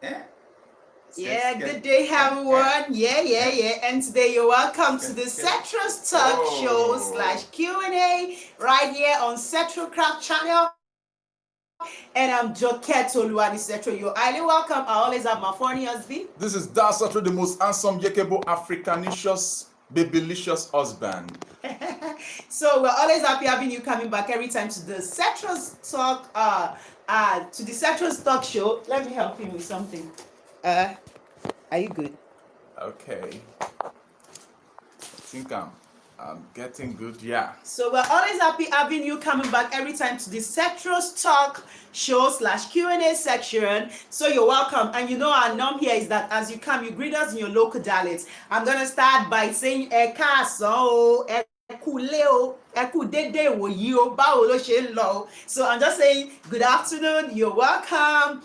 Eh? Yeah, good day, everyone. Yeah. And today you're welcome to the Cetrus Talk Show Oh, slash Q&A right here on Cetro Craft Channel. And I'm Joket Oluwadi Cetro. You're highly welcome. I always have my funny husband. this is Dasatro, the most handsome, yakable, Africanicious, babylicious husband. So we're always happy having you coming back every time to the Cetros Talk Show. Let me help him with something. Uh, are you good? Okay, I think I'm getting good. Yeah. So we're always happy having you coming back every time to the Cetros Talk Show slash Q&A section. So you're welcome. And you know our norm here is that as you come, you greet us in your local dialects. I'm gonna start by saying ẹ káàsán o, ẹ kúlé o, ẹ kú dédé ìwòyí o, báwo ló ṣe ń lọ o. So I'm just saying good afternoon, you're welcome.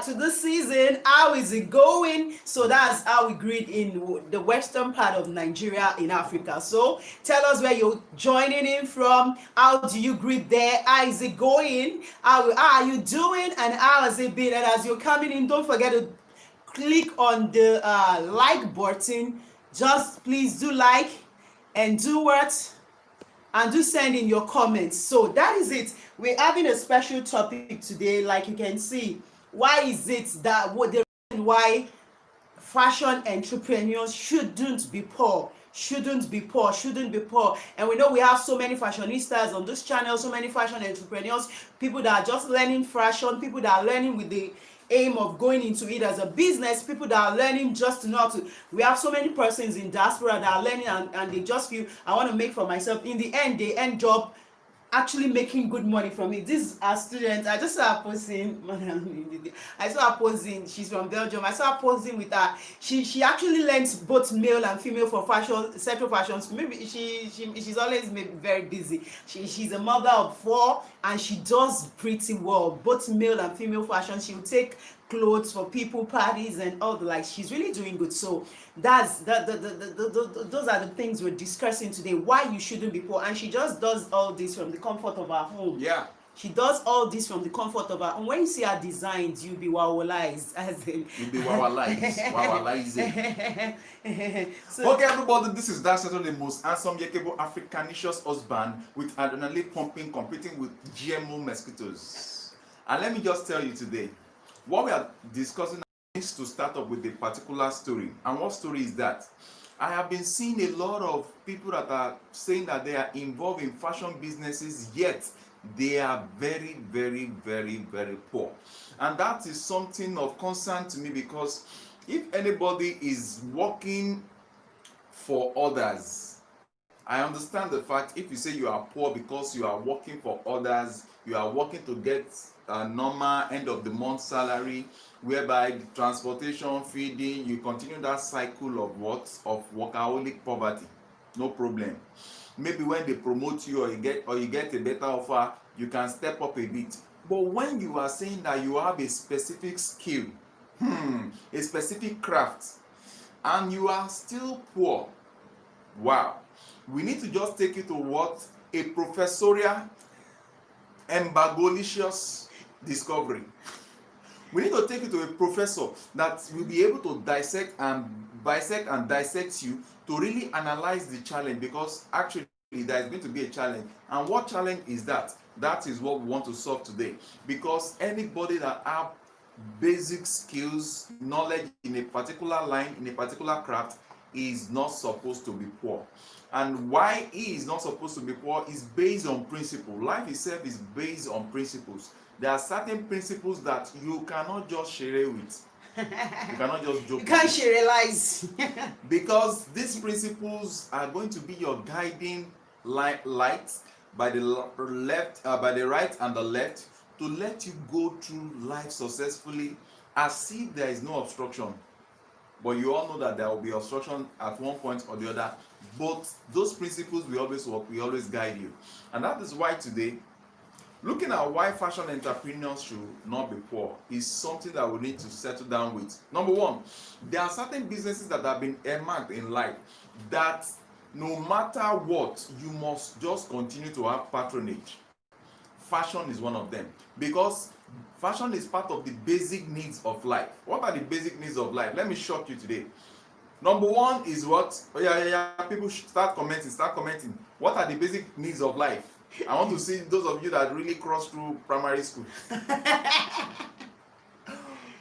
To this season, how is it going? So that's how we greet in the western part of Nigeria in Africa. So tell us where you're joining in from. How do you greet there? How is it going? How are you doing? And how has it been? And as you're coming in, don't forget to click on the like button. Just please do like and do what? And do send in your comments. So that is it. We're having a special topic today, like you can see. Why is it that what the reason why fashion entrepreneurs shouldn't be poor, shouldn't be poor. And we know we have so many fashionistas on this channel, so many fashion entrepreneurs, people that are just learning fashion, people that are learning with the aim of going into it as a business, people that are learning just to know how to. We have so many persons in diaspora that are learning, and they just feel I want to make for myself. In the end, they end up actually making good money from it. These are students. I just saw her posting. I saw her posing. She's from Belgium. I saw her posing with her. She actually learns both male and female for fashion, sexual fashions. Maybe she's always very busy. She's a mother of four and she does pretty well. Both male and female fashion. She will take clothes for people parties and all the like. She's really doing good. So that's those are the things we're discussing today, why you shouldn't be poor. And she just does all this from the comfort of her home. Yeah. She does all this from the comfort of her home. When you see her designs, you'll be wowalized, as in You'll be wawalized. so Okay, everybody, this is Dasatro, the most handsome, yakable, Africanicious husband with adrenaline pumping, competing with GMO mosquitoes. And let me just tell you today, what we are discussing needs to start up with a particular story. And what story is that? I have been seeing a lot of people that are saying that they are involved in fashion businesses, yet they are very, very, very, very poor. And that is something of concern to me, because if anybody is working for others, I understand the fact if you say you are poor because you are working for others, you are working to get a normal end of the month salary, whereby the transportation, feeding, you continue that cycle of what? Of workaholic poverty. No problem. Maybe when they promote you, or you get a better offer, you can step up a bit. But when you are saying that you have a specific skill, a specific craft, and you are still poor, wow, we need to just take it to what? A professorial embagolicious discovery. We need to take it to a professor that will be able to dissect and dissect you to really analyze the challenge, because actually there is going to be a challenge. And what challenge is that? That is what we want to solve today, because anybody that have basic skills, knowledge in a particular line, in a particular craft, is not supposed to be poor. And why he is not supposed to be poor is based on principle. Life itself is based on principles. There are certain principles that you cannot just share with. You cannot just joke. You can't serialize. Because these principles are going to be your guiding light by the left, by the right and the left, to let you go through life successfully, as if there is no obstruction. But you all know that there will be obstruction at one point or the other. But those principles will always work, will always guide you. And that is why today, looking at why fashion entrepreneurs should not be poor is something that we need to settle down with. Number one, there are certain businesses that have been earmarked in life that no matter what, you must just continue to have patronage. Fashion is one of them, because Fashion is part of the basic needs of life. What are the basic needs of life? Let me shock you today. Number one is what? Oh yeah. People should start commenting. Start commenting. What are the basic needs of life? I want to see those of you that really cross through primary school.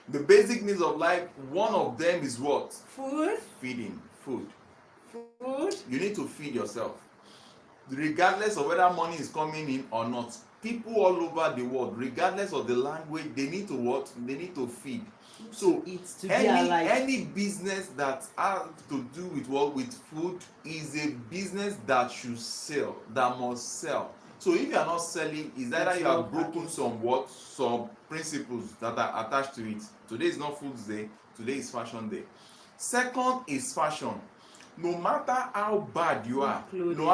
The basic needs of life, one of them is what? Food. Feeding. Food. Food. You need to feed yourself. Regardless of whether money is coming in or not, people all over the world, regardless of the language, they need to what? They need to feed. So any business that has to do with what? With food is a business that should sell, that must sell. So if you are not selling, is either you have broken some principles that are attached to it. Today is not Foods Day, today is Fashion Day. Second is fashion. No matter how bad you are, no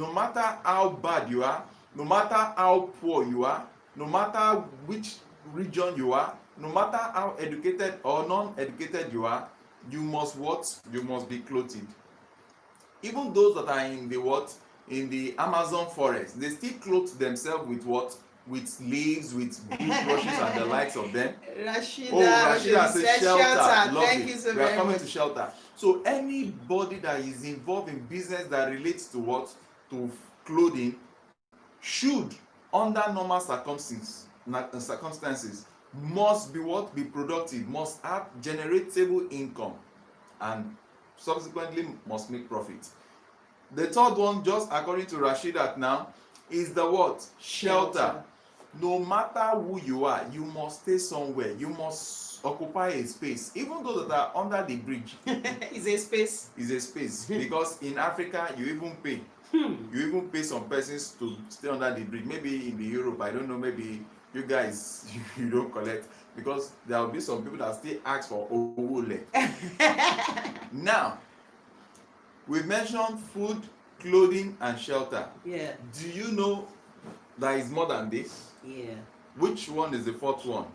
matter how bad you are, no matter how poor you are, no matter which region you are, no matter how educated or non-educated you are, you must what? You must be clothed. Even those that are in the what? In the Amazon forest, they still clothe themselves with what? With leaves, with bush brushes and the likes of them. Rashida says shelter. Thank you so very much. We are coming to shelter. So anybody that is involved in business that relates to what? To clothing should, under normal circumstances, must be what? Be productive, must have generatable income, and subsequently must make profit. The third one, just according to Rashidat now, is the what? Shelter. No matter who you are, you must stay somewhere. You must occupy a space. Even those that are under the bridge. Is a space. Is a space. Because in Africa, you even pay. You even pay some persons to stay under the bridge. Maybe in the Europe, I don't know, maybe you guys, you don't collect. Because there will be some people that still ask for owole. Now, we mentioned food, clothing, and shelter. Yeah. Do you know there is more than this? Yeah. Which one is the fourth one?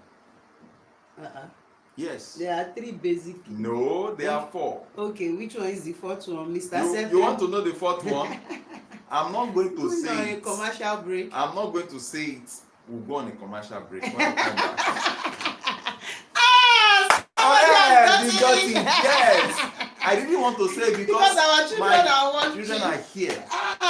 Yes. There are three basic. No, there are four. Okay, which one is the fourth one, Mr. You want to know the fourth one? I'm not going to say it. A commercial break. I'm not going to say it. We'll go on a commercial break when we come back. You got it. Yes. I didn't want to say because our children are here.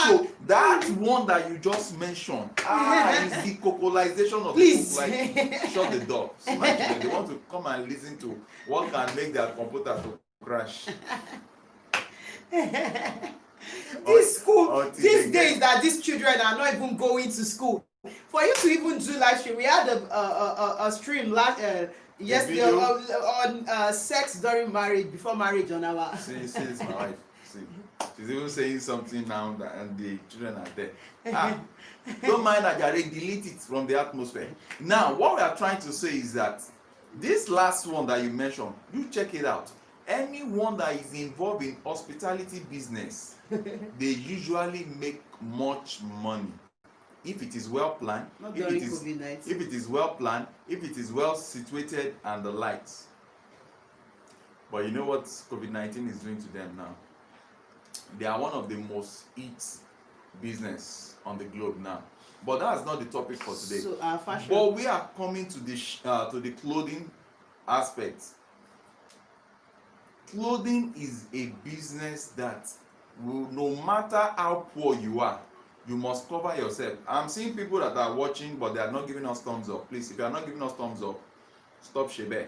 So that one that you just mentioned is the cocalization of the book. Like, shut the door. So my children, they want to come and listen to what can make their computer to crash. These days that these children are not even going to school. For you to even do live stream, we had a stream last yesterday on sex during marriage, before marriage on our. See, it's my wife. See, she's even saying something now and the children are there. Don't mind that, Jare, delete it from the atmosphere. Now, what we are trying to say is that this last one that you mentioned, you check it out. Anyone that is involved in hospitality business, they usually make much money. If it is well planned, if it is well planned, if it is well situated and the lights. But you know what COVID-19 is doing to them now? They are one of the most eat business on the globe now. But that's not the topic for today. So fashion. But we are coming to the clothing aspect. Clothing is a business that will, no matter how poor you are, you must cover yourself. I'm seeing people that are watching, but they are not giving us thumbs up. Please, if you are not giving us thumbs up, stop Shebe.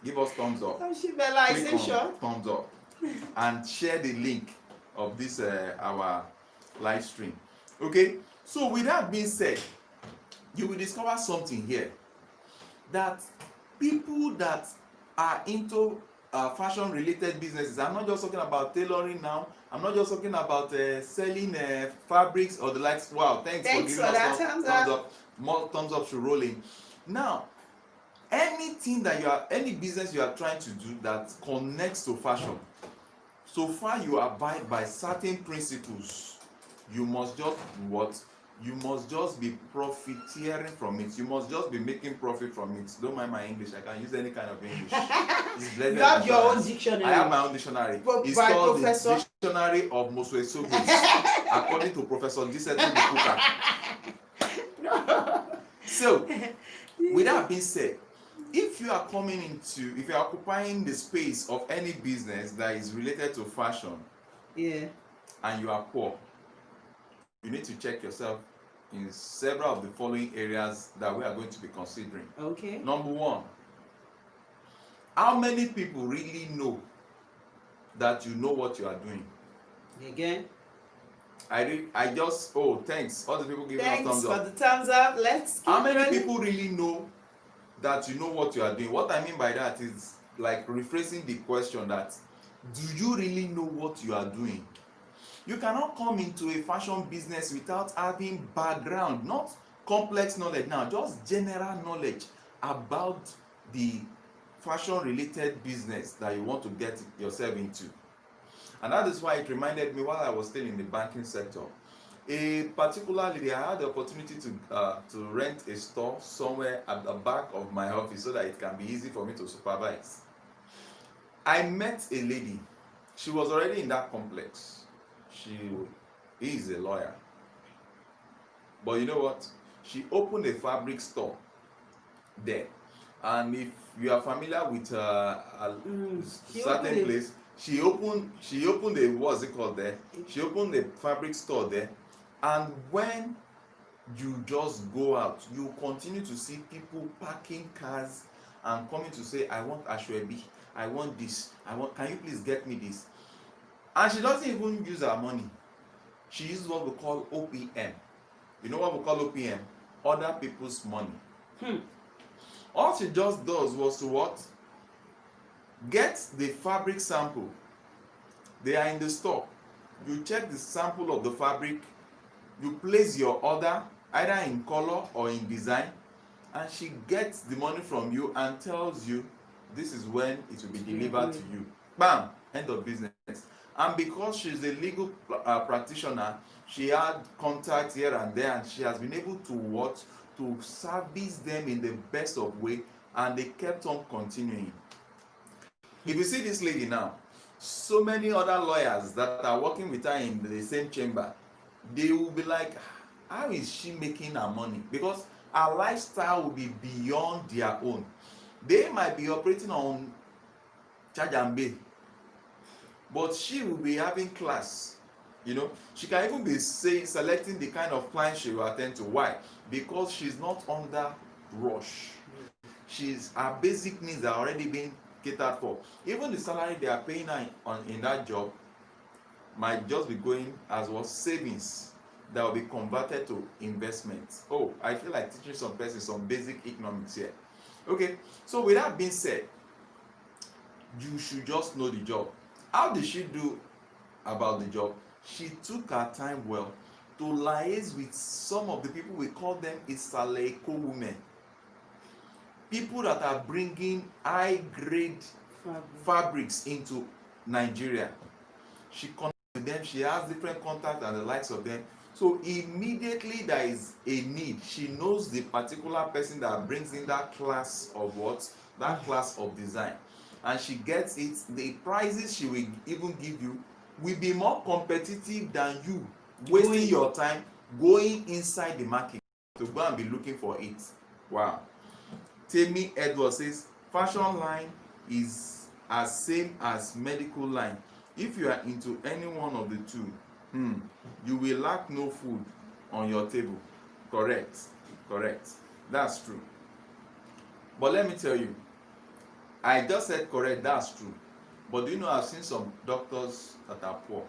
Give us thumbs up. Click on thumbs up and share the link of this our live stream. Okay. So with that being said, you will discover something here that people that are into fashion related businesses. I'm not just talking about tailoring now. I'm not just talking about selling fabrics or the likes. Wow, thanks for giving us thumbs up. More thumbs up to rolling. Now, any business you are trying to do that connects to fashion, so far you abide by certain principles. You must just what? You must just be profiteering from it. You must just be making profit from it. Don't mind my English. I can use any kind of English. You have your own dictionary. I have my own dictionary. It's called the Dictionary of Mosuesogos, according to Professor Giuseppe Bukuka. So, with that being said, if you are occupying the space of any business that is related to fashion, yeah, and you are poor, you need to check yourself in several of the following areas that we are going to be considering. okay. Number one, how many people really know that you know what you are doing? Again, I just, oh, thanks. All the people giving us thanks thumbs for up. the thumbs up. Let's keep How many running. people really know that you know what you are doing? What I mean by that is like rephrasing the question that, do you really know what you are doing? You cannot come into a fashion business without having background, not complex knowledge now, just general knowledge about the fashion related business that you want to get yourself into. And that is why it reminded me while I was still in the banking sector. Particularly, I had the opportunity to rent a store somewhere at the back of my office so that it can be easy for me to supervise. I met a lady. She was already in that complex. She is a lawyer. But you know what? She opened a fabric store there. And if you are familiar with a certain place, she opened a, what's it called there? She opened a fabric store there. And when you just go out, you continue to see people parking cars and coming to say, I want ashwebi, I want this, can you please get me this? And she doesn't even use her money. She uses what we call OPM. You know what we call OPM? Other people's money. All she just does was to what? Get the fabric sample. They are in the store. You check the sample of the fabric. You place your order either in color or in design, and she gets the money from you and tells you this is when it will be delivered to you. Bam! End of business. And because she's a legal practitioner, she had contacts here and there, and she has been able to service them in the best of way, and they kept on continuing. If you see this lady now, so many other lawyers that are working with her in the same chamber, they will be like, how is she making her money? Because her lifestyle will be beyond their own. They might be operating on charge and pay, but she will be having class. She can even be selecting the kind of client she will attend to. Why? Because she's not under rush. Her basic needs are already being catered for. Even the salary they are paying her in that job might just be going as what savings that will be converted to investment. Oh, I feel like teaching some person some basic economics here. Okay, so with that being said, you should just know the job. How did she do about the job? She took her time well to liaise with some of the people, we call them Isaleko women. People that are bringing high grade fabrics into Nigeria. She connects with them, she has different contacts and the likes of them. So immediately there is a need, she knows the particular person that brings in that class of what? That class of design. And she gets it. The prices she will even give you will be more competitive than you wasting your time going inside the market to go and be looking for it. Wow. Temi Edwards says, fashion line is as same as medical line. If you are into any one of the two, you will lack no food on your table. Correct. That's true. But let me tell you, I just said correct, that's true. But do you know I've seen some doctors that are poor?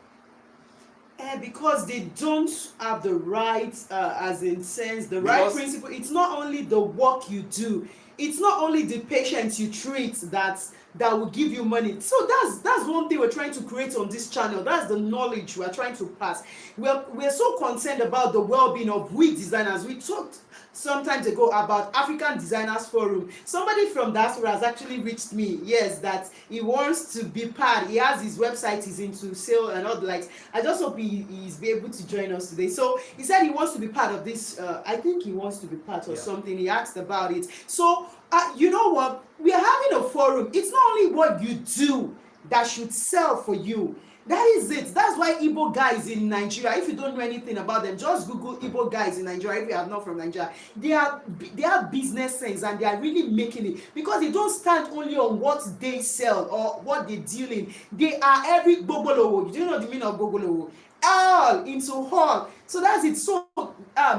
Because they don't have the right, right principle. It's not only the work you do, it's not only the patients you treat that will give you money. So that's one thing we're trying to create on this channel. That's the knowledge we're trying to pass. We're so concerned about the well-being of we designers. We talked sometimes ago about African Designers Forum. Somebody from diaspora has actually reached me, yes, that he wants to be part. He has his website, he's into sale and all the likes. I just hope he's be able to join us today. So he said he wants to be part of this. I think he wants to be part or something. He asked about it. So you know what? We are having a forum. It's not only what you do that should sell for you. That is it. That's why Igbo guys in Nigeria, if you don't know anything about them, just Google Igbo guys in Nigeria if you are not from Nigeria. They have business sense, and they are really making it, because they don't stand only on what they sell or what they deal in. They are every gbogbolowo. Do you know the meaning of gbogbolowo? All into all. So that's it. So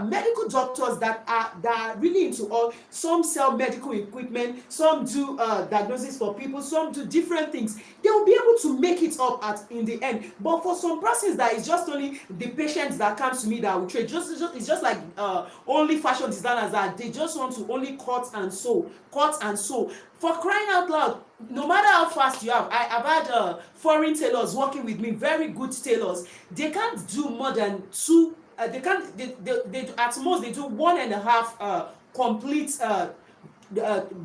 medical doctors that are really into all, some sell medical equipment, some do diagnosis for people, some do different things. They will be able to make it up in the end. But for some persons, that is just only the patients that comes to me that will trade. It's just like only fashion designers, that they just want to only cut and sew. For crying out loud, no matter how fast you have, I've had foreign tailors working with me, very good tailors. They can't do more than two. They can't. They at most they do 1.5 complete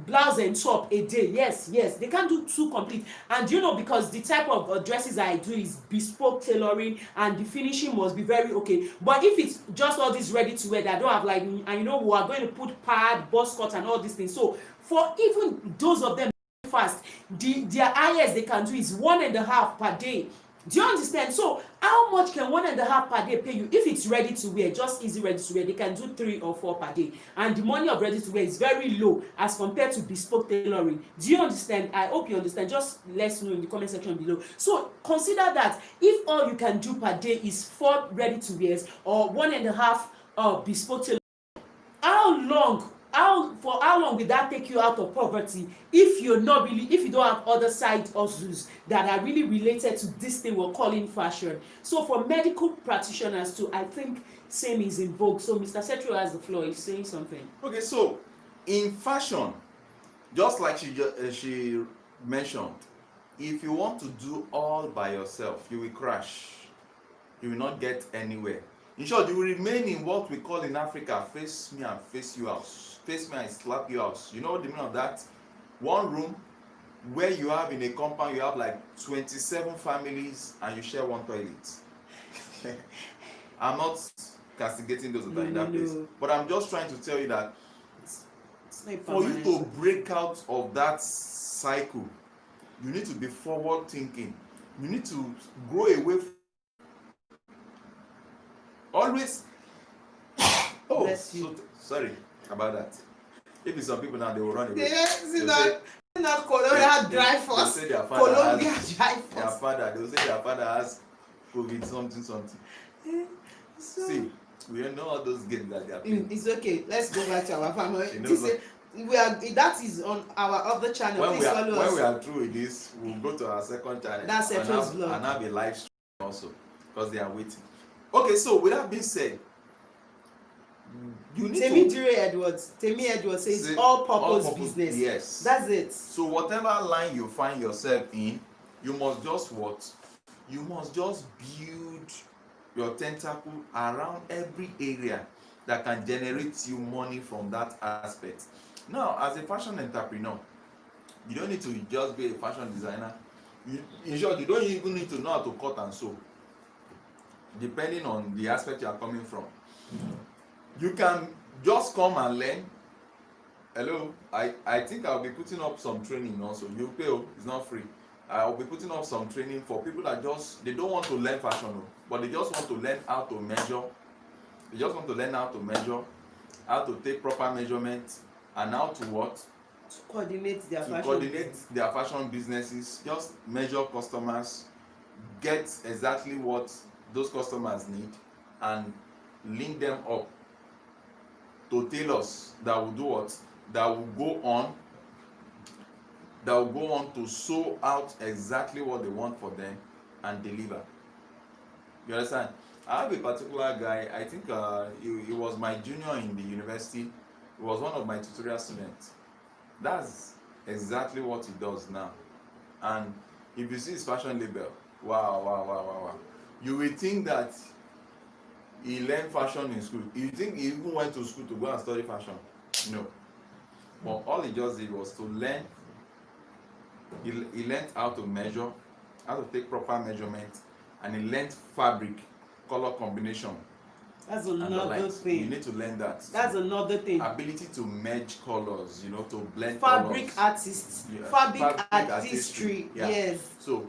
blouse and top a day. Yes, they can't do 2 complete. And you know, because the type of dresses I do is bespoke tailoring, and the finishing must be very okay. But if it's just all this ready to wear that I don't have, like, and you know, we are going to put pad, bust cut and all these things. So for even those of them fast, their highest they can do is 1.5 per day. Do you understand? So how much can 1.5 per day pay you if it's ready to wear, just easy ready to wear? They can do 3 or 4 per day, and the money of ready to wear is very low as compared to bespoke tailoring. Do you understand? I hope you understand. Just let us know in the comment section below. So consider that if all you can do per day is 4 ready to wears or 1.5 bespoke tailoring, for how long will that take you out of poverty if you don't have other side hustles that are really related to this thing we're calling fashion? So for medical practitioners too, I think same is in vogue. So Mr. Setro has the floor. He's saying something. Okay, so in fashion, just like she mentioned, if you want to do all by yourself, you will crash. You will not get anywhere. In short, you will remain in what we call in Africa, face me and face you out. Face me and slap you out. You know the meaning of that? One room where you have, in a compound, you have like 27 families and you share one toilet. I'm not castigating those that are in that place, but I'm just trying to tell you that for you to break out of that cycle, you need to be forward thinking. You need to grow away from always. Oh, bless you. Sorry about that. If it's some people now, they will run away. Not Colombia dry force. They say their father they will say their father has COVID something. See, we don't know all those games that they are playing. It's okay. Let's go back to our family. That is on our other channel. When we are through with this, we'll go to our second channel. That's a vlog. And have a live stream also, because they are waiting. Okay, so with that being said, you need Temi Edwards says all-purpose business. Yes. That's it. So whatever line you find yourself in, you must just what? You must just build your tentacle around every area that can generate you money from that aspect. Now, as a fashion entrepreneur, you don't need to just be a fashion designer. In short, you don't even need to know how to cut and sew, depending on the aspect you are coming from. You can just come and learn. Hello, I think I'll be putting up some training also. You pay, it's not free. I'll be putting up some training for people that they don't want to learn fashion, but they just want to learn how to measure. They just want to learn how to measure, how to take proper measurements, and how to what? To coordinate their fashion businesses. Just measure customers, get exactly what those customers need, and link them up to tailors that will do what? That will go on to sew out exactly what they want for them and deliver. You understand? I have a particular guy, I think he was my junior in the university. He was one of my tutorial students. That's exactly what he does now. And if you see his fashion label, wow. You will think that he learned fashion in school. You think he even went to school to go and study fashion? No. But all he just did was to learn. He learned how to measure, how to take proper measurements, and he learned fabric, color combination, That's and the another likes. You thing. need to learn that. That's another thing. Ability to merge colors, to blend Fabric colors. artists, Yeah. fabric Artistry. artistry. Yeah. Yes. So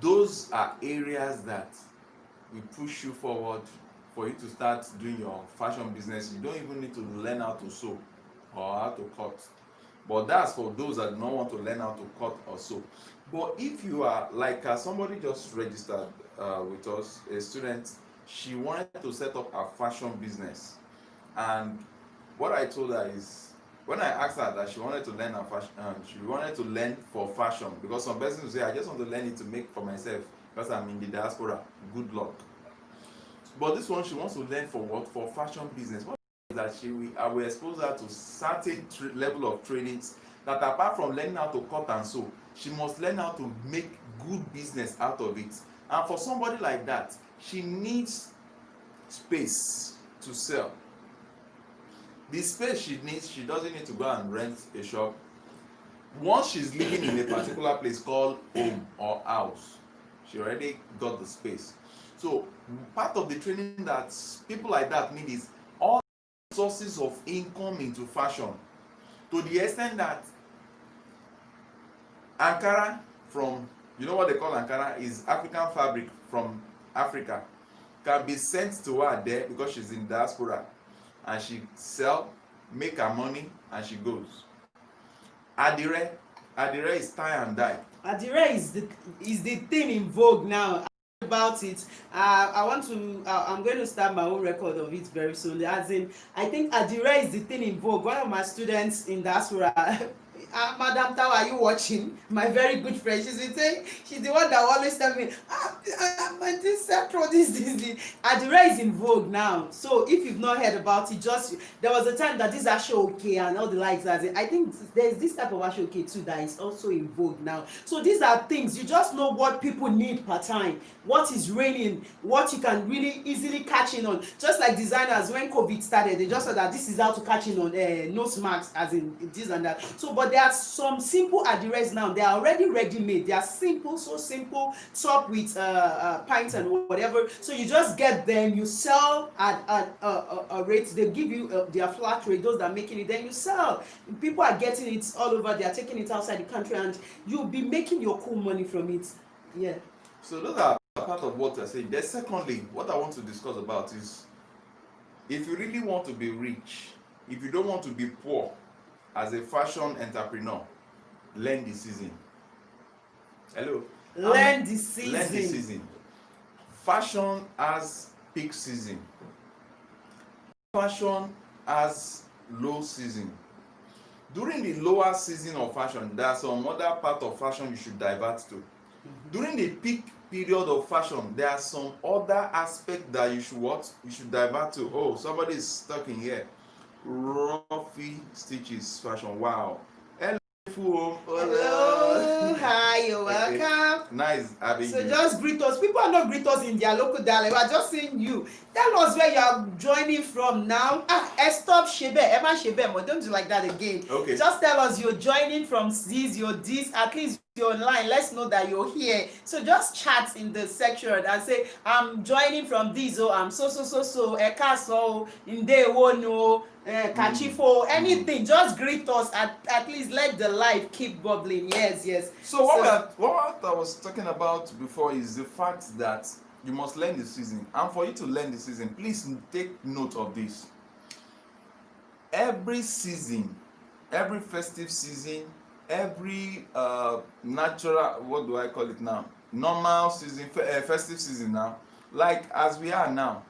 those are areas that will push you forward for you to start doing your fashion business. You don't even need to learn how to sew or how to cut. But that's for those that do not want to learn how to cut or sew. But if you are like somebody just registered with us, a student, she wanted to set up a fashion business. And what I told her is, when I asked her that she wanted to learn her fashion, she wanted to learn for fashion, because some persons will say, I just want to learn it to make for myself because I'm in the diaspora. Good luck. But this one, she wants to learn for what? For fashion business. What is that I will expose her to certain level of trainings that, apart from learning how to cut and sew, she must learn how to make good business out of it. And for somebody like that, she needs space to sell. The space she needs, she doesn't need to go and rent a shop. Once she's living in a particular place called home or house, she already got the space. So part of the training that people like that need is all sources of income into fashion, to the extent that Ankara, from, what they call Ankara is African fabric from Africa, can be sent to her there because she's in diaspora, and she sell, make her money, and she goes. Adire is tie and die. Adire is the thing in vogue now. About it, I'm going to start my own record of it very soon. As in, I think Adire is the thing in vogue. One of my students in diaspora, Madam Tao, are you watching? My very good friend, she's the one that always tell me, this central, this. Adire is in vogue now. So if you've not heard about it, there was a time that this Ashoke and all the likes, I think there's this type of Ashoke too that is also in vogue now. So these are things, you just know what people need per time, what is reigning, what you can really easily catch in on. Just like designers, when COVID started, they just said that this is how to catch in on nose masks, as in this and that. So, but there are some simple adires now. They are already ready made. They are simple, so simple, top with pints and whatever. So you just get them, you sell at a rate. They give you their flat rate, those that are making it, then you sell. People are getting it all over. They are taking it outside the country, and you'll be making your cool money from it. Yeah. So those are part of what I say. Then secondly, what I want to discuss about is, if you really want to be rich, if you don't want to be poor as a fashion entrepreneur, learn the season. Hello. Learn the season. Learn the season. Fashion has peak season. Fashion has low season. During the lower season of fashion, there are some other part of fashion you should divert to. During the peak period of fashion, there are some other aspect that you should divert to. Oh, somebody is stuck in here. Ruffy stitches fashion. Wow. Hello, hi, you're welcome. Nice having So you. just greet us. People are not greet us in their local dialect. We are just saying you. Tell us where you are joining from now. Stop Shebe, Emma Shebe, but don't do like that again. Okay. Just tell us you're joining from this, at least you're online. Let's know that you're here. So just chat in the section and say, I'm joining from this, or I'm so, Ekaso, Ndewono, Kachifo, anything. Just greet us, at least let the life keep bubbling. Yes. So what I was talking about before is the fact that you must learn the season. And for you to learn the season, please take note of this. Every season, every festive season, every natural, what do I call it now? Normal season, festive season now. Like as we are now,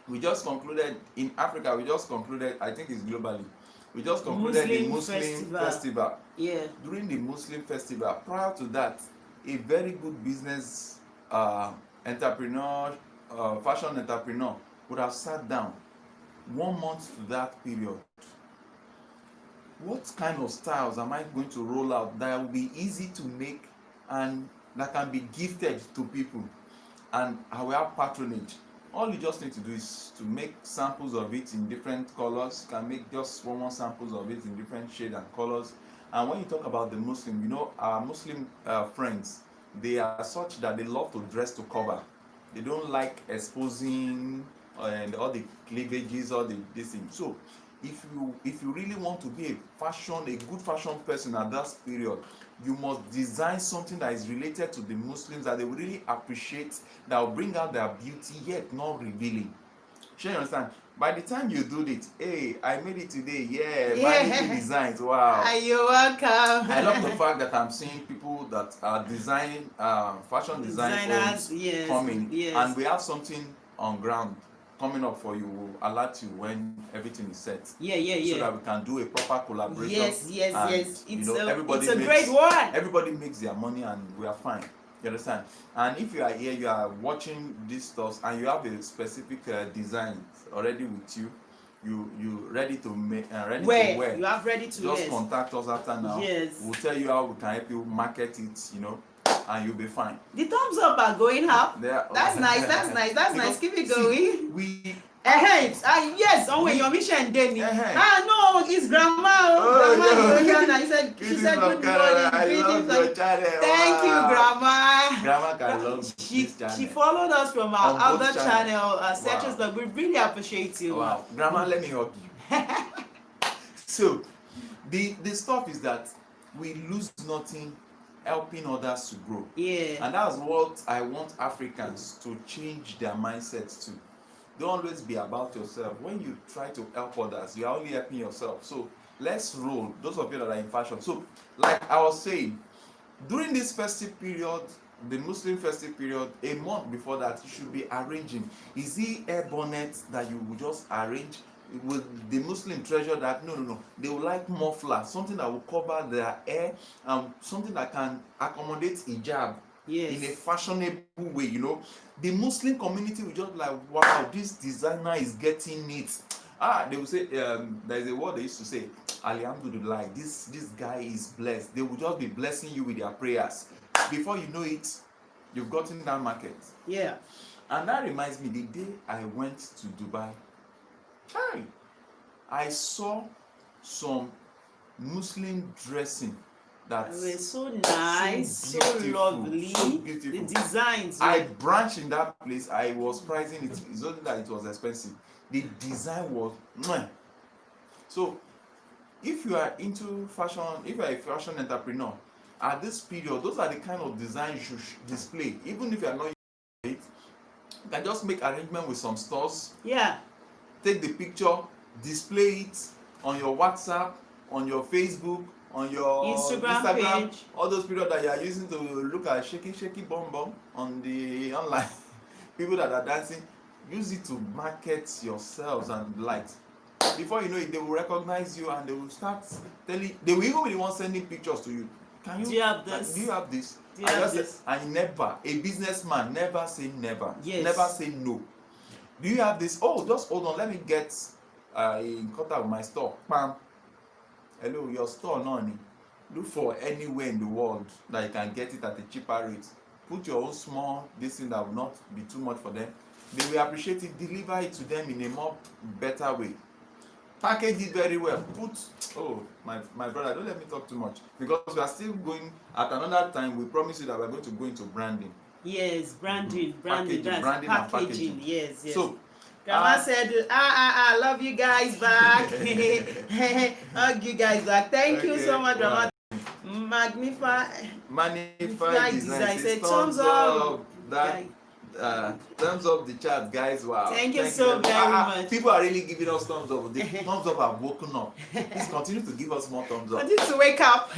we just concluded in Africa, I think it's globally, we just concluded the Muslim festival. Yeah. During the Muslim festival, prior to that, a very good business entrepreneur, fashion entrepreneur would have sat down 1 month to that period. What kind of styles am I going to roll out that will be easy to make and that can be gifted to people, and I will have patronage? All you just need to do is to make samples of it in different colors. You can make just one samples of it in different shades and colors. And when you talk about the Muslim, our Muslim friends, they are such that they love to dress to cover. They don't like exposing and all the cleavages, all the this thing. So if you really want to be a good fashion person at that period, you must design something that is related to the Muslims that they will really appreciate, that will bring out their beauty yet not revealing. Sure, you understand? By the time you do it, hey, I made it today, yeah, vanity designs, wow. You're welcome. I love the fact that I'm seeing people that are designing, fashion designers, yes, coming, yes. and we have something on ground coming up for you. We'll alert you when everything is set. So that we can do a proper collaboration. Yes. Everybody it's a makes, great one. Everybody makes their money and we are fine. You understand? And if you are here, you are watching these stuff and you have a specific design already with you, you ready to make ready to wear. You have ready to wear. Just contact us after now. Yes. We'll tell you how we can help you market it, and you'll be fine. The thumbs up are going up. That's nice. Keep it going. We yes, your mission, Denny. No, it's grandma. Grandma, she said good morning. I love your channel. Thank you, grandma. Grandma can love this channel. She followed us from our other channel, Searchers, wow. but we really appreciate you. Wow, grandma, let me hug you. So, the stuff is that we lose nothing helping others to grow. Yeah. And that's what I want Africans to change their mindsets to. Don't always be about yourself. When you try to help others, you are only helping yourself. So let's roll. Those of you that are in fashion. So, like I was saying, during this festive period, the Muslim festive period, a month before that, you should be arranging. Is it hair bonnet that you will just arrange? Will the Muslim treasure that? No. They will like muffler, something that will cover their hair, something that can accommodate hijab. Yes. In a fashionable way, the Muslim community will just like, wow, this designer is getting it. They will say, there's a word they used to say, Alhamdulillah, this guy is blessed. They will just be blessing you with their prayers. Before you know it, you've gotten that market. Yeah. And that reminds me, the day I went to Dubai, I saw some Muslim dressing that's so nice, so lovely, so beautiful. The designs. I branched in that place. I was pricing it. It's only that it was expensive. The design was so. If you are into fashion, if you are a fashion entrepreneur, at this period, those are the kind of designs you should display. Even if you are not using it, you can just make arrangement with some stores. Yeah. Take the picture, display it on your WhatsApp, on your Facebook, on your Instagram page. All those periods that you are using to look at shaky bum on the online. People that are dancing, use it to market yourselves and light. Before you know it, they will recognize you and they will start telling. They will even be the one sending pictures to you. Do you have this? Do you have this? Do you have this? And never, a businessman never say never. Yes. Never say no. Do you have this? Oh, just hold on. Let me get in contact with my store. Bam. Hello, your store, noni. Look for anywhere in the world that you can get it at a cheaper rate. Put your own small this thing that will not be too much for them. They will appreciate it. Deliver it to them in a more better way. Package it very well. My brother, don't let me talk too much because we are still going at another time. We promise you that we're going to go into branding. Yes, branding, branding and packaging. Yes. So, Grandma said, I love you guys back. Hug you guys back. Thank you so much, Grandma. Magnify design. Say thumbs up. Thumbs up the chat, guys. Wow. Thank you so very much. People are really giving us thumbs up. The thumbs up have woken up. Please continue to give us more thumbs up. Continue to wake up.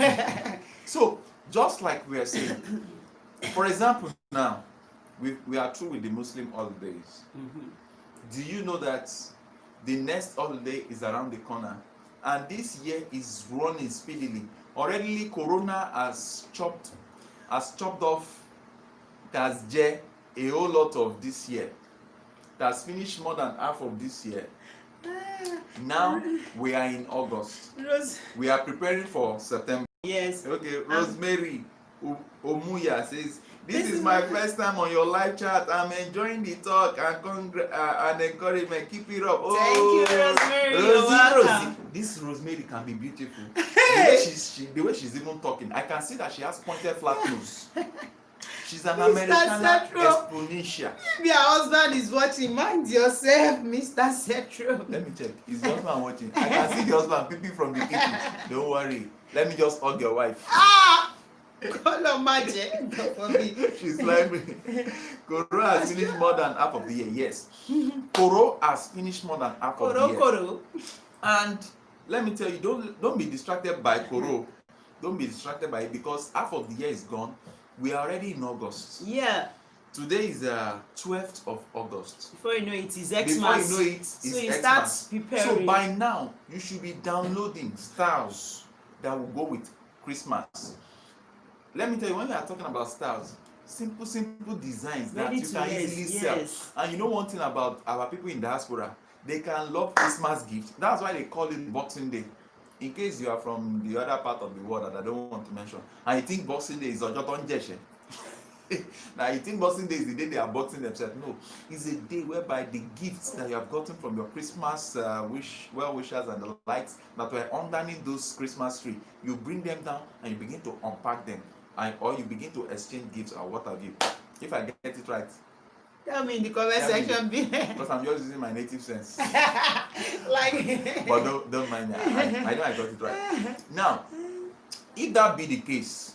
So, just like we are saying, for example, now we are through with the Muslim holidays. Mm-hmm. Do you know that the next holiday is around the corner? And this year is running speedily. Already, Corona has chopped off a whole lot of this year. It has finished more than half of this year. Now we are in August. We are preparing for September. Yes. Okay, Rosemary Omuya says, this is my first time on your live chat. I'm enjoying the talk and encouragement. Keep it up. Thank you, Rosemary. You're welcome. This Rosemary can be beautiful. The way she's even talking, I can see that she has pointed flat nose. She's an Mr. Americana Setro. exponential. If your husband is watching, mind yourself, Mr. Setro. Let me check. Is the husband watching? I can see the husband peeping from the kitchen. Don't worry. Let me just hug your wife. Ah! Color magic. God forbid. She's laughing. Koro has finished more than half of the year. Yes. Koro has finished more than half of the year. Koro. And let me tell you, don't be distracted by Koro. Don't be distracted by it because half of the year is gone. We are already in August. Yeah. Today is 12th of August. Before you know it, it's Before Xmas. you know it, it's so you Xmas. start preparing. So by now, you should be downloading styles that will go with Christmas. Let me tell you, when we are talking about styles, simple designs that Ready you to can yes, easily yes. sell. And you know one thing about our people in diaspora, they can love Christmas gifts. That's why they call it Boxing Day. In case you are from the other part of the world that I don't want to mention, and you think Boxing Day is Ojoton Jeshe. Now you think Boxing Day is the day they are boxing themselves. No, it's a day whereby the gifts that you have gotten from your Christmas well-wishers and the likes that were underneath those Christmas tree, you bring them down and you begin to unpack them, or you begin to exchange gifts or what have you. If I get it right, Tell me in the comment section below. because I'm just using my native sense. Like. But don't mind me. I know I got it right. Now, if that be the case,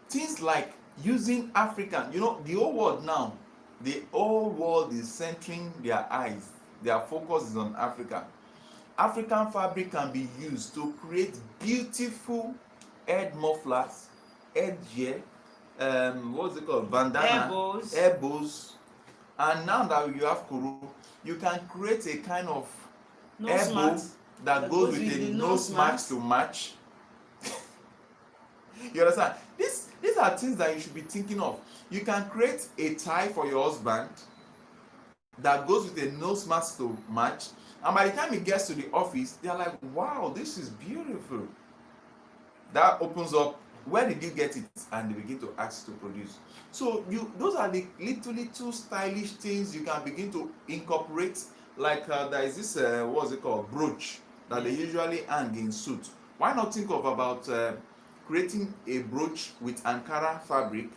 things like using African, the whole world now, the whole world is centering their eyes, their focus is on Africa. African fabric can be used to create beautiful head mufflers, head gear, what's it called, bandana, elbows. And now that you have Koro, you can create a kind of elbow that goes with a nose match to match. You understand? These are things that you should be thinking of. You can create a tie for your husband that goes with a nose mask to match, and by the time he gets to the office, they are like, wow, this is beautiful. That opens up, where did you get it? And they begin to ask to produce. So those are the little stylish things you can begin to incorporate. Like there is this what's it called, brooch that they usually hang in suit. Why not think of about creating a brooch with Ankara fabric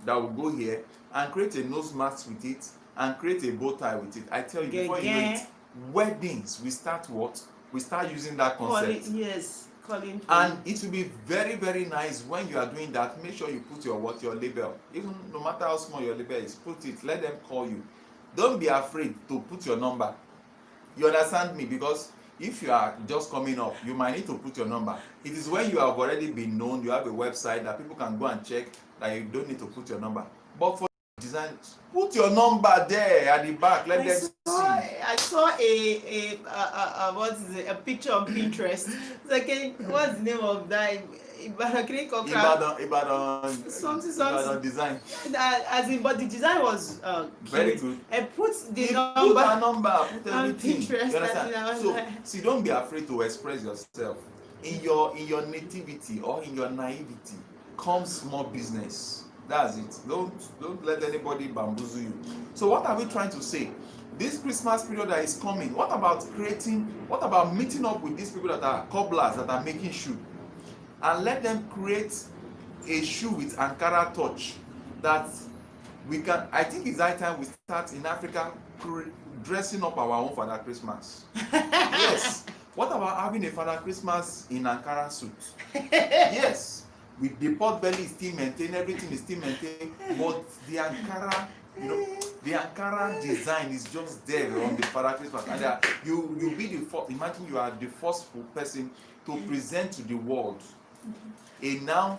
that will go here, and create a nose mask with it, and create a bow tie with it. I tell you, before you know it, weddings, we start using that concept. And it will be very, very nice when you are doing that. Make sure you put your label. Even no matter how small your label is, put it. Let them call you. Don't be afraid to put your number. You understand me? Because if you are just coming up, you might need to put your number. It is when you have already been known, you have a website that people can go and check, that you don't need to put your number. But for design, put your number there at the back. Let them see. I saw a picture on Pinterest. It's like, what's the name of that? Ibadan something design. As in, but the design was very good. I put the number. Put a number. Put everything. Pinterest, you understand? So, see, don't be afraid to express yourself. In your nativity or in your naivety comes small business. That's it. Don't let anybody bamboozle you. So what are we trying to say? This Christmas period that is coming, what about meeting up with these people that are cobblers, that are making shoe, and let them create a shoe with Ankara touch that we can. I think it's high time we start in Africa dressing up our own Father Christmas. Yes. What about having a Father Christmas in Ankara suit? Yes. With the pot belly still maintained, everything is still maintained, but the Ankara, the Ankara design is just there on the Father Christmas. And you be the first. Imagine you are the first person to present to the world a now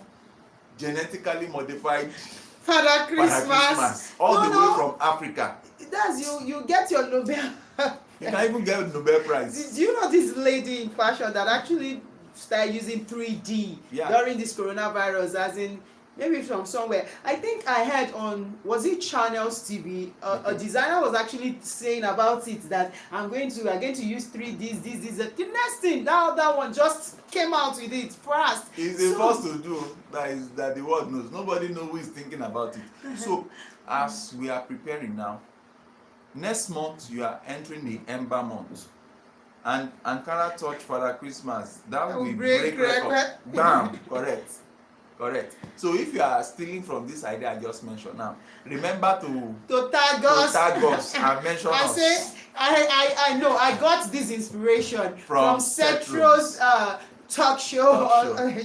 genetically modified Father Christmas. All the way from Africa. That's you get your Nobel. You can even get a Nobel Prize. Do you know this lady in fashion that actually started using 3D during this coronavirus, as in maybe from somewhere? I think I heard on, was it Channels TV, a designer was actually saying about it, that I'm going to use 3D, this. The next thing, that one just came out with it fast. It's the first to do that the world knows. Nobody knows who is thinking about it. So as we are preparing now, next month you are entering the Ember month, and Ankara Touch Father Christmas, that will break record. Bam. Correct. Correct. So if you are stealing from this idea I just mentioned now, remember to tag us and mention I us. say I know I got this inspiration from Cetro's talk show.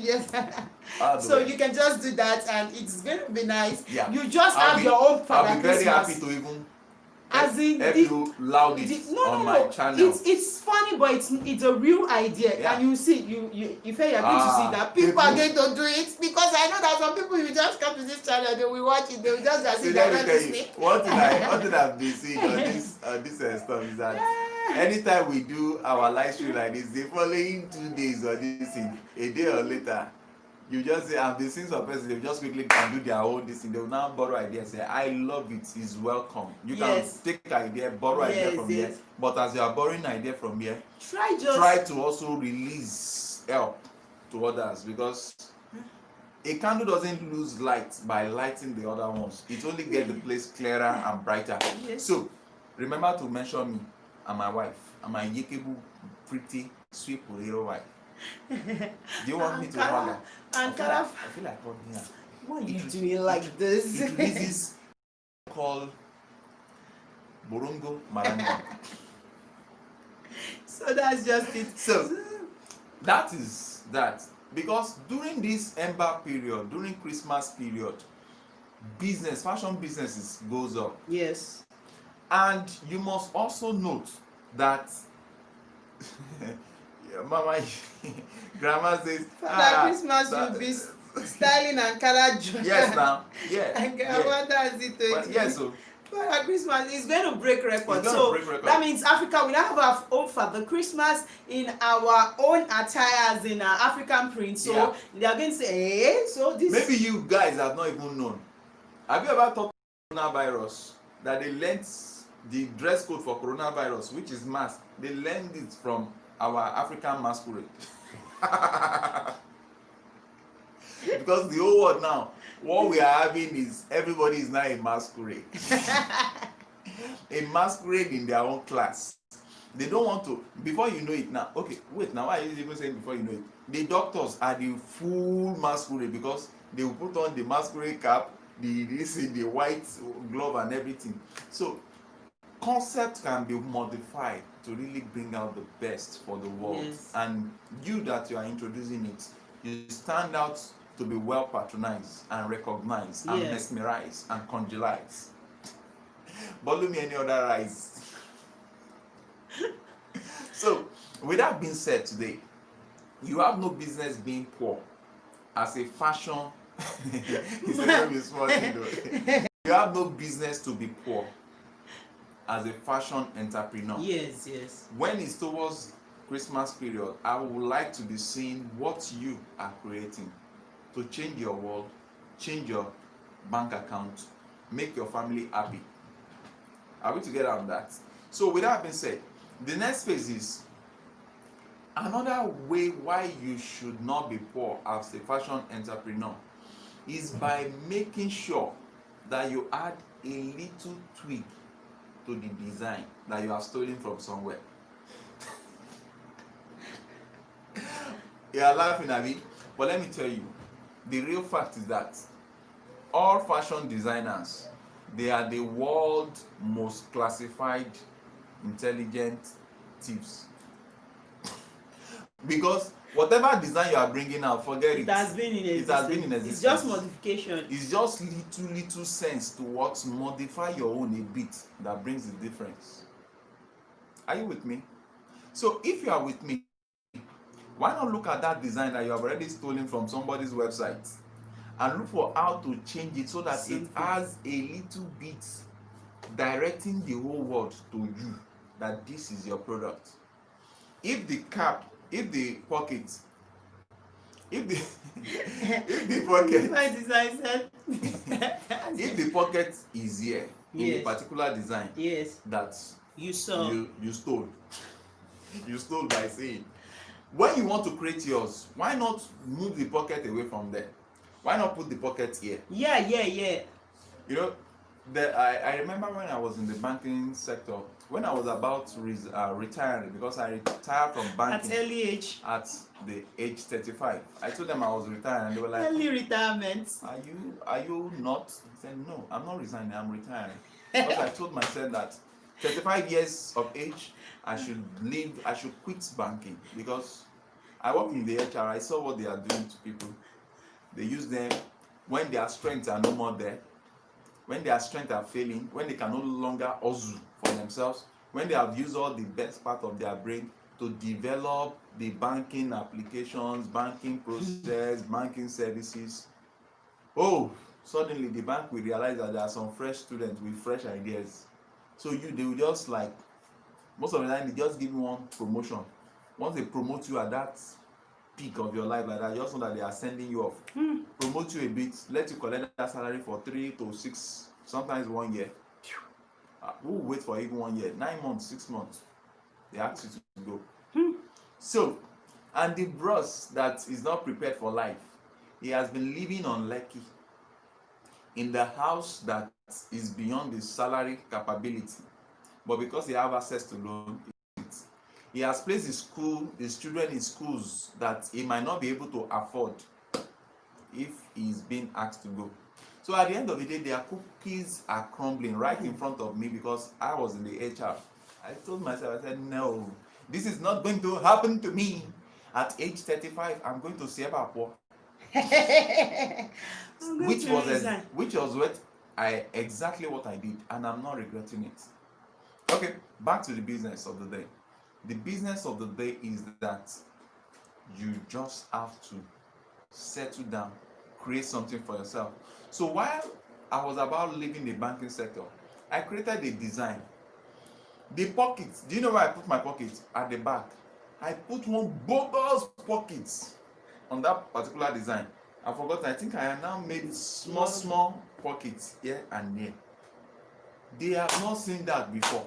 Yes. So way. you can just do that and it's going to be nice. Yeah. You just I'll have be- your own Father I'll be very Christmas. happy to even As in help you loud it on my channel. It's funny, but it's a real idea, Yeah. and you see, you if you're going to see that people are going to do it, because I know that some people will just come to this channel, they will watch it, they will just as if they're not listening. One thing I've been seeing on this stuff is that anytime we do our live stream like this, the following 2 days or this thing, a day or later, you just say, I've been seeing some person, they just quickly can do their own this thing. They will now borrow ideas. Say, I love it. It's welcome. You can take idea, borrow idea from here. But as you are borrowing idea from here, try to also release help to others, because a candle doesn't lose light by lighting the other ones. It only gets the place clearer and brighter. Yes. So remember to mention me and my wife and my Yekebu pretty sweet potato wife. Do you want me to holler? I feel like holding her. What are you doing like this? It releases called Borongo Maranga. So that's just it. So that is that. Because during this Ember period, during Christmas period, fashion businesses goes up. Yes. And you must also note that Mama, Grandma says, Christmas will be styling Ankara dress. Yes, now, yeah. And Grandma does it. Yes, so. Father Christmas is going to break records. So that means Africa, we now have our own Father Christmas in our own attires, in our African print. So they are going to say, hey, so this. Maybe you guys have not even known. Have you ever thought coronavirus that they learned the dress code for coronavirus, which is mask? They learned it from our African masquerade. Because the whole world now, what we are having is everybody is now a masquerade. A masquerade in their own class. They don't want to, before you know it now, okay, wait, now why are you even saying before you know it? The doctors are the full masquerade, because they will put on the masquerade cap, the white glove and everything. So concept can be modified to really bring out the best for the world. Yes. And you that you are introducing it, you stand out to be well patronized and recognized and mesmerized and congealized. But look me any other eyes. So, with that being said today, you have no business being poor as a fashion. You have no business to be poor as a fashion entrepreneur. Yes, yes. When it's towards Christmas period, I would like to be seeing what you are creating to change your world, change your bank account, make your family happy. Are we together on that? So with that being said, the next phase is another way why you should not be poor as a fashion entrepreneur is by making sure that you add a little tweak to the design that you are stealing from somewhere. You are laughing at me, but let me tell you, the real fact is that all fashion designers, they are the world's most classified, intelligent thieves. Because whatever design you are bringing out, forget it. It has been in existence. It has been in existence. It's just modification. It's just little sense to what modify your own a bit that brings the difference. Are you with me? So if you are with me, why not look at that design that you have already stolen from somebody's website and look for how to change it so that it has a little bit directing the whole world to you that this is your product. If the cap, if the pocket, if the pocket is here in a particular design that you saw, you stole by saying, when you want to create yours, why not move the pocket away from there? Why not put the pocket here? Yeah. You know, I remember when I was in the banking sector, when I was about to retiring, because I retired from At banking early age. at the age 35. I told them I was retiring, and they were like, Early retirement. are you not? I said, no, I'm not resigning, I'm retiring. Because I told myself that 35 years of age, I should quit banking, because I work in the HR. I saw what they are doing to people. They use them when their strengths are no more there, when their strengths are failing, when they can no longer hustle for themselves, when they have used all the best part of their brain to develop the banking applications, banking process, banking services. Oh, suddenly the bank will realize that there are some fresh students with fresh ideas. So they will just like, most of the time they just give you one promotion. Once they promote you at that peak of your life like that, you just know that they are sending you off. Promote you a bit, let you collect that salary for 3 to 6, sometimes 1 year. Who will wait for even 1 year? 9 months, 6 months, they ask you to go. So, and the bros that is not prepared for life, he has been living on Lekki in the house that is beyond his salary capability, but because he have access to loan, he has placed his children in schools that he might not be able to afford if he is being asked to go. So at the end of the day, their cookies are crumbling right in front of me, because I was in the HR. I told myself, I said, no, this is not going to happen to me. At age 35, I'm going to save up work. Which was exactly what I did, and I'm not regretting it. Okay, back to the business of the day. The business of the day is that you just have to settle down, create something for yourself. So while I was about leaving the banking sector, I created a design. The pockets, do you know where I put my pockets? At the back. I put one bogus pockets on that particular design. I forgot, I think I have now made small pockets here and there. They have not seen that before.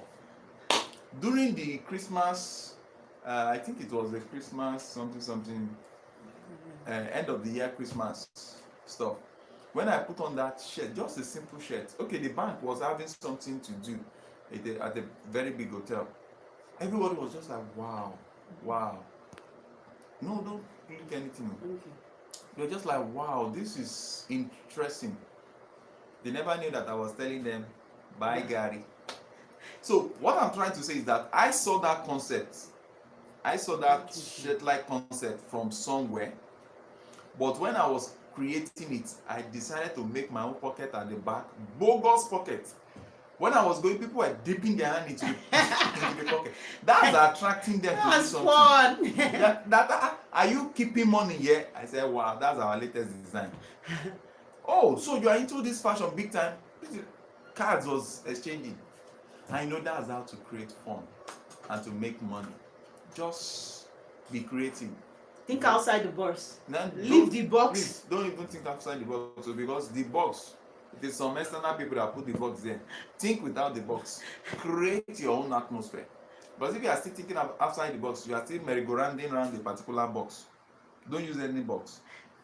During the Christmas, I think it was the Christmas something, end of the year Christmas stuff. When I put on that shirt, just a simple shirt. Okay, the bank was having something to do at a very big hotel. Everybody was just like, wow. No, don't look anything. Okay. They're just like, wow, this is interesting. They never knew that I was telling them, bye Gary. So what I'm trying to say is that I saw that concept. I saw that shirt-like concept from somewhere. But when I was creating it, I decided to make my own pocket at the back, bogus pocket. When I was going, people were dipping their hand into the pocket. That's attracting them to do something. Fun. Are you keeping money here? I said, wow, that's our latest design. Oh, so you are into this fashion big time? Cards was exchanging. I know that's how to create fun and to make money. Just be creative. Think outside the box. Leave the box. Please, don't even think outside the box, because the box, it is some external people that put the box there. Think without the box. Create your own atmosphere. But if you are still thinking outside the box, you are still merry-go-rounding around a particular box. Don't use any box.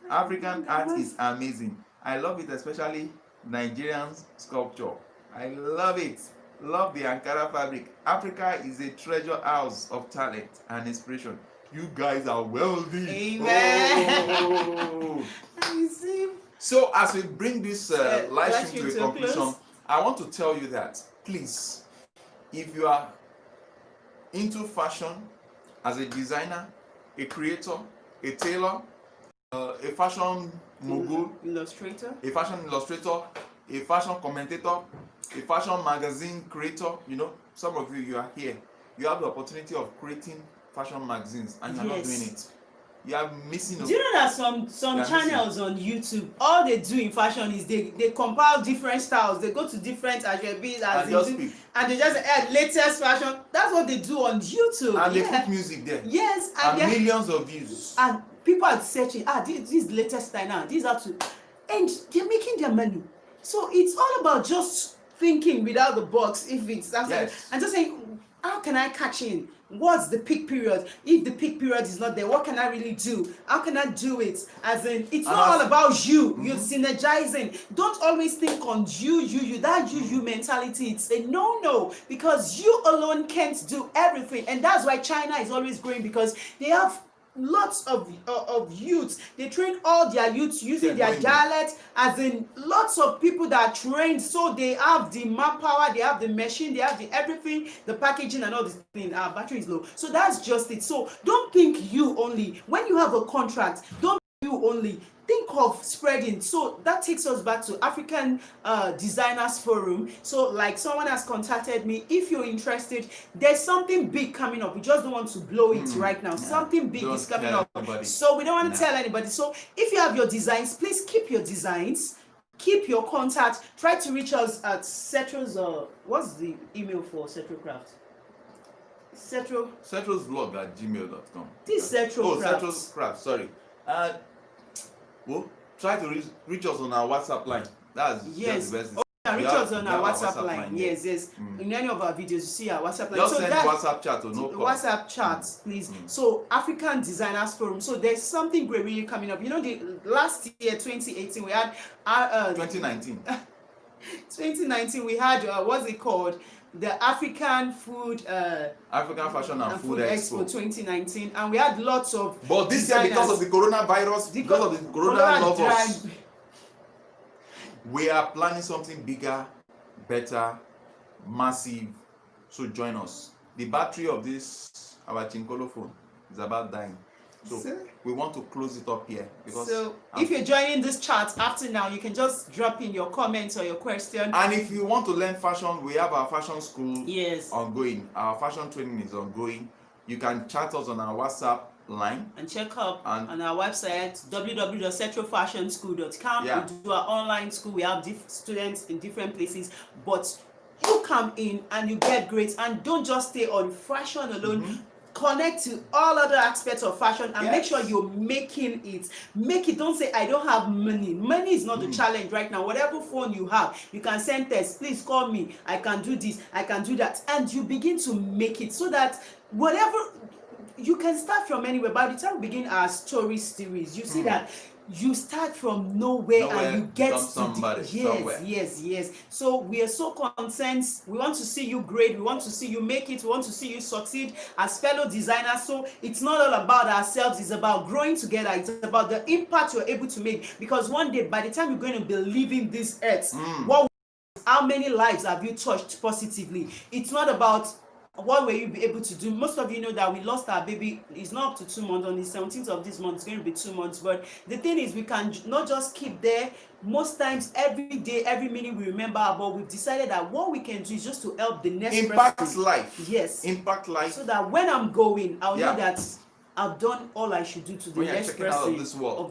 African art is amazing. I love it, especially Nigerian sculpture. I love it. Love the Ankara fabric. Africa is a treasure house of talent and inspiration. You guys are wealthy. Amen. Oh. You see? So as we bring this live stream to a conclusion, I want to tell you that, please, if you are into fashion as a designer, a creator, a tailor, a fashion mogul, a fashion illustrator, a fashion commentator, a fashion magazine creator, some of you are here. You have the opportunity of creating fashion magazines, and you're not doing it. You are missing. Do you know that some channels on YouTube, all they do in fashion is they compile different styles. They go to different attributes and they just add latest fashion. That's what they do on YouTube. And they put music there. Yes, and millions of views. And people are searching. This is latest style now. These are to, and they're making their money. So it's all about just thinking without the box. If it's and just saying, how can I catch in? What's the peak period? If the peak period is not there, what can I really do? How can I do it? As in, it's not all about you. You're synergizing. Don't always think on you. That you mentality, it's a no, because you alone can't do everything. And that's why China is always growing, because they have lots of youths. They train all their youths using their dialect, as in lots of people that are trained, so they have the manpower, they have the machine, they have the everything, the packaging and all this thing. Our battery is low, so that's just it. So don't think you only. When you have a contract, don't think you only. Think of spreading. So that takes us back to African Designers Forum. So like someone has contacted me, if you're interested, there's something big coming up. We just don't want to blow it right now. Something big is coming up. So we don't want to tell anybody. So if you have your designs, please keep your designs. Keep your contact. Try to reach us at Cetro's, what's the email for Cetrocraft? Cetro's blog at gmail.com. This Cetrocraft. Cetro's Craft, sorry. Well, try to reach us on our WhatsApp line. That's just the best. Reach us on our WhatsApp line. Yes. In any of our videos, you see our WhatsApp line. Just send WhatsApp chat or no call. WhatsApp chats, please. So African Designers Forum. So there's something great really coming up. You know, the last year, 2018, we had 2019. 2019, we had what's it called? The African Food African Fashion and Food Expo 2019, and we had lots of. But this year, because of the coronavirus, because of the corona lovers, we are planning something bigger, better, massive. So join us. The battery of this our Chinkolo phone is about dying. So we want to close it up here, because if you're joining this chat after now, you can just drop in your comments or your question. And if you want to learn fashion, we have our fashion school ongoing. Our fashion training is ongoing. You can chat us on our WhatsApp line and check up on our website www.cetrofashionschool.com. We do our online school. We have students in different places, but you come in and you get great, and don't just stay on fashion alone. Connect to all other aspects of fashion and make sure you're making it. Make it. Don't say I don't have money. Money is not the challenge right now. Whatever phone you have, you can send text. Please call me. I can do this. I can do that. And you begin to make it, so that whatever you can start from anywhere. By the time we begin our story series, you see that you start from nowhere and you get to somebody. Yes. So we are so concerned. We want to see you great. We want to see you make it. We want to see you succeed as fellow designers. So it's not all about ourselves. It's about growing together. It's about the impact you're able to make. Because one day, by the time you're going to be leaving this earth, how many lives have you touched positively? It's not about what were you able to do. Most of you know that we lost our baby. It's not up to 2 months. On the 17th of this month, it's going to be 2 months. But the thing is, we can not just keep there. Most times, every day, every minute, we remember. But we've decided that what we can do is just to help the next impact life. Yes, impact life. So that when I'm going, I'll know that I've done all I should do to the next person out of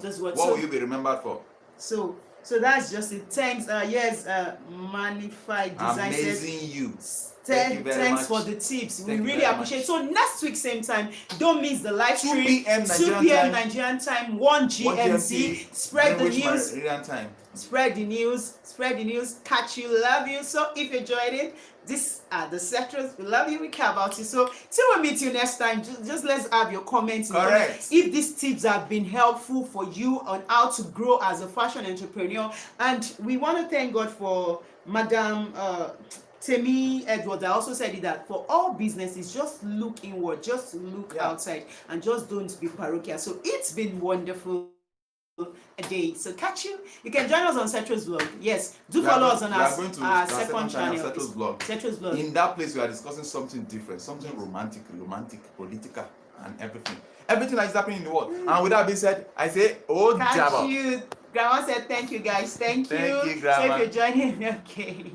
this world. What will you be remembered for? So that's just it. Thanks. Magnified Design. Amazing you. Thanks for the tips. We really appreciate it. So next week, same time, don't miss the live stream. 2 p.m. Nigerian time, 1 GMT. Spread the news. Spread the news. Catch you. Love you. So if you enjoyed it, these are the sectors. We love you. We care about you. So till we meet you next time, just let's have your comments. Correct. If these tips have been helpful for you on how to grow as a fashion entrepreneur. And we want to thank God for Madam Temi Edwards. I also said it that for all businesses, just look inward, just look outside, and just don't be parochial. So it's been wonderful a day. So catch you. You can join us on Cetro's blog. Yes, do follow us on our second channel. Cetro's blog. In that place, we are discussing something different, something romantic, political, and everything. Everything that is happening in the world. And with that being said, I say, catch you. Grandma said thank you, guys. Thank you. Thank you, Grandma. So if you're joining, okay.